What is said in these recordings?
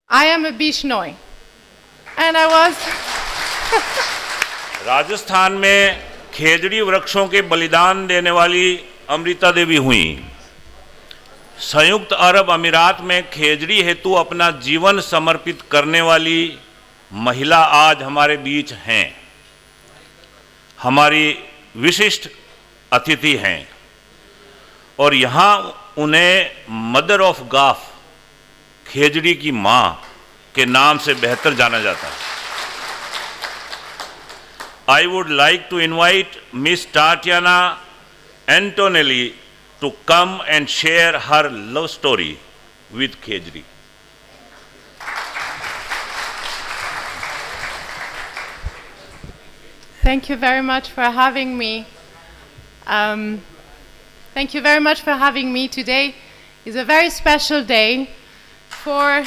I am a Bishnoi. And I was Rajasthan में खेजड़ी वृक्षों के बलिदान देने वाली अमृता देवी हुई। संयुक्त अरब अमीरात में खेजड़ी हेतु अपना जीवन समर्पित करने वाली महिला आज हमारे बीच हैं, हमारी विशिष्ट अतिथि हैं और यहाँ उन्हें मदर ऑफ गाफ, खेजड़ी की माँ के नाम से बेहतर जाना जाता है। I would like to invite Miss Tatiana Antonelli to come and share her love story with Khejri. Thank you very much for having me. Thank you very much for having me today. It's a very special day for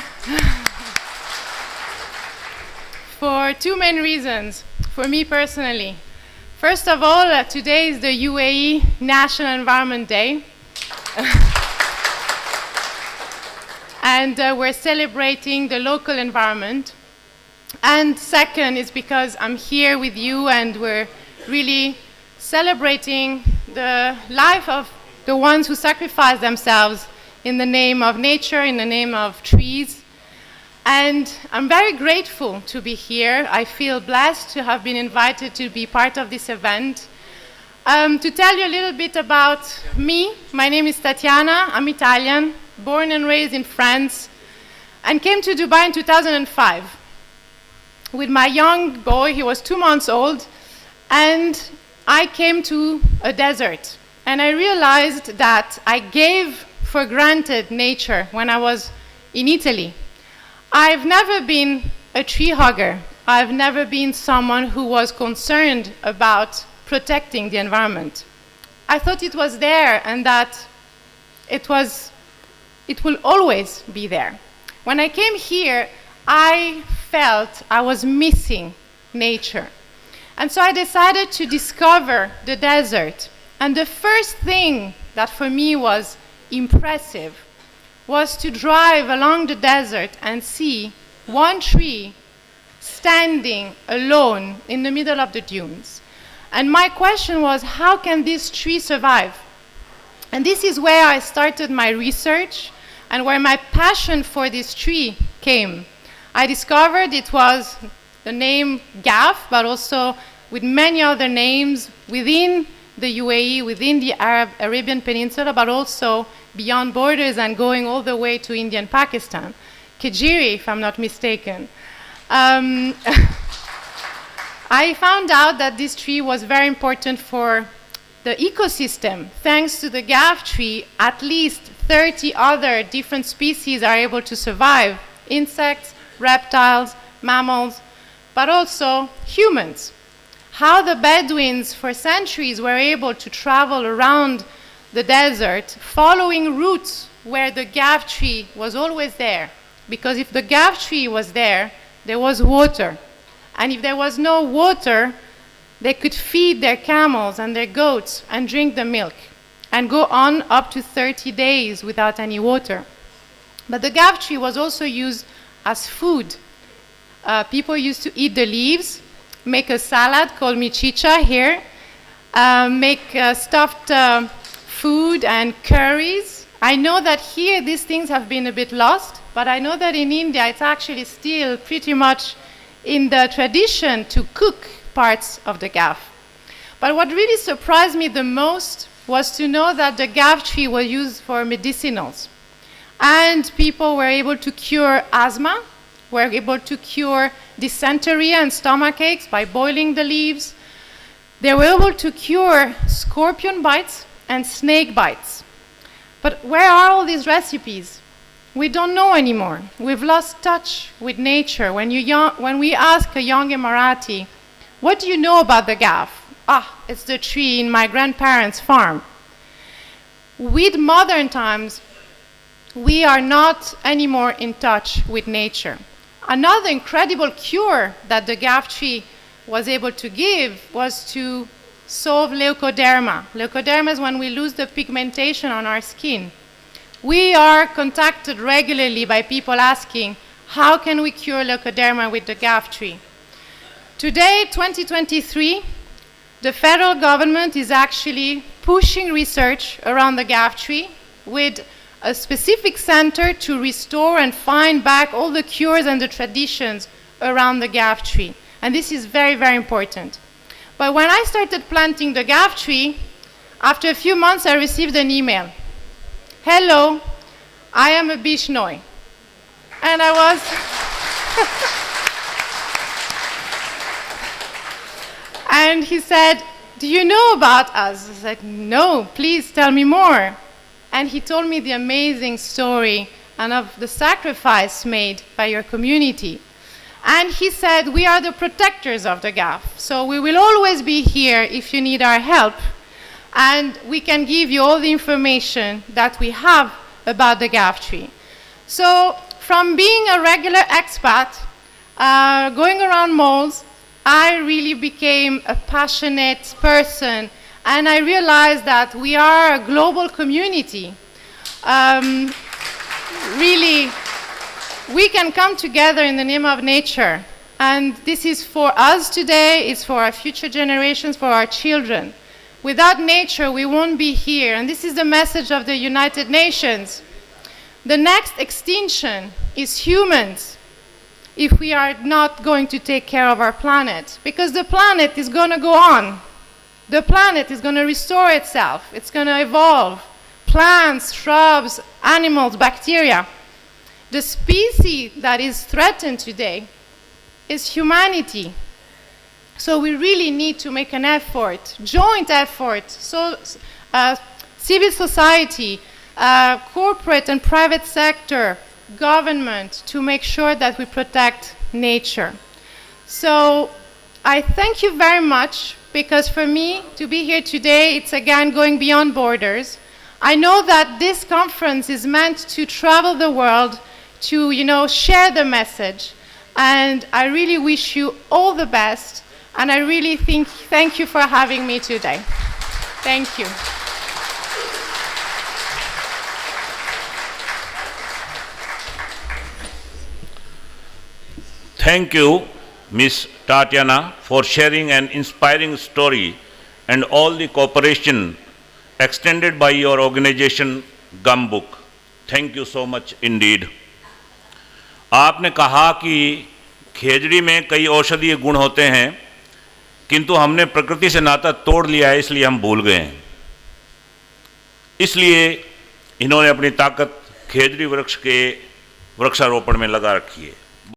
two main reasons for me personally. First of all, today is the UAE National Environment Day. And we're celebrating the local environment. And second is because I'm here with you and we're really celebrating the life of the ones who sacrifice themselves in the name of nature, in the name of trees. And I'm very grateful to be here. I feel blessed to have been invited to be part of this event. To tell you a little bit about me, my name is Tatiana. I'm Italian, born and raised in France, and came to Dubai in 2005 with my young boy. He was 2 months old, and I came to a desert. And I realized that I gave for granted nature when I was in Italy. I've never been a tree hugger. I've never been someone who was concerned about protecting the environment. I thought it was there and that it will always be there. When I came here, I felt I was missing nature. And so I decided to discover the desert. And the first thing that for me was impressive was to drive along the desert and see one tree standing alone in the middle of the dunes. And my question was, how can this tree survive? And this is where I started my research and where my passion for this tree came. I discovered it was the name Gaf, but also with many other names within the UAE, within the Arabian Peninsula, but also beyond borders and going all the way to India and Pakistan. Kejiri, if I'm not mistaken. I found out that this tree was very important for the ecosystem. Thanks to the Gaf tree, at least 30 other different species are able to survive. Insects, reptiles, mammals, but also humans. How the Bedouins for centuries were able to travel around the desert following routes where the Gaf tree was always there. Because if the Gaf tree was there, there was water. And if there was no water, they could feed their camels and their goats and drink the milk and go on up to 30 days without any water. But the Gaf tree was also used as food. People used to eat the leaves, make a salad called michicha here, make stuffed food and curries. I know that here these things have been a bit lost, but I know that in India it's actually still pretty much in the tradition to cook parts of the Gaf. But what really surprised me the most was to know that the Gaf tree was used for medicinals. And people were able to cure asthma, were able to cure dysentery and stomach aches by boiling the leaves. They were able to cure scorpion bites and snake bites. But where are all these recipes? We don't know anymore. We've lost touch with nature. When we ask a young Emirati, what do you know about the Gaf? Ah, it's the tree in my grandparents' farm. With modern times, we are not anymore in touch with nature. Another incredible cure that the Gaf tree was able to give was to solve leukoderma. Leukoderma is when we lose the pigmentation on our skin. We are contacted regularly by people asking, how can we cure leukoderma with the gaff tree? Today, 2023, the federal government is actually pushing research around the gaff tree with a specific center to restore and find back all the cures and the traditions around the gaff tree. And this is very, very important. But when I started planting the gaff tree, after a few months I received an email. Hello, I am a Bishnoi. And I was... And he said, do you know about us? I said, no, please tell me more. And he told me the amazing story and of the sacrifice made by your community. And he said, we are the protectors of the gaff, so we will always be here if you need our help. And we can give you all the information that we have about the gaff tree. So from being a regular expat, going around malls, I really became a passionate person, and I realized that we are a global community. Really, we can come together in the name of nature, and this is for us today, it's for our future generations, for our children. Without nature, we won't be here, and this is the message of the United Nations. The next extinction is humans, if we are not going to take care of our planet, because the planet is going to go on. The planet is going to restore itself. It's going to evolve. Plants, shrubs, animals, bacteria. The species that is threatened today is humanity. So we really need to make an effort, joint effort, so civil society, corporate and private sector, government, to make sure that we protect nature. So I thank you very much, because for me to be here today, it's again going beyond borders. I know that this conference is meant to travel the world, to share the message, and I really wish you all the best, and I really thank you for having me today. Thank you. Thank you, Ms. Tatiana, for sharing an inspiring story and all the cooperation extended by your organization, Gumbook. Thank you so much indeed. आपने कहा कि खेजड़ी में कई औषधीय गुण होते हैं, किंतु हमने प्रकृति से नाता तोड़ लिया है, इसलिए हम भूल गए हैं। इसलिए इन्होंने अपनी ताकत खेजड़ी वृक्ष के वृक्षारोपण में लगा रखी है।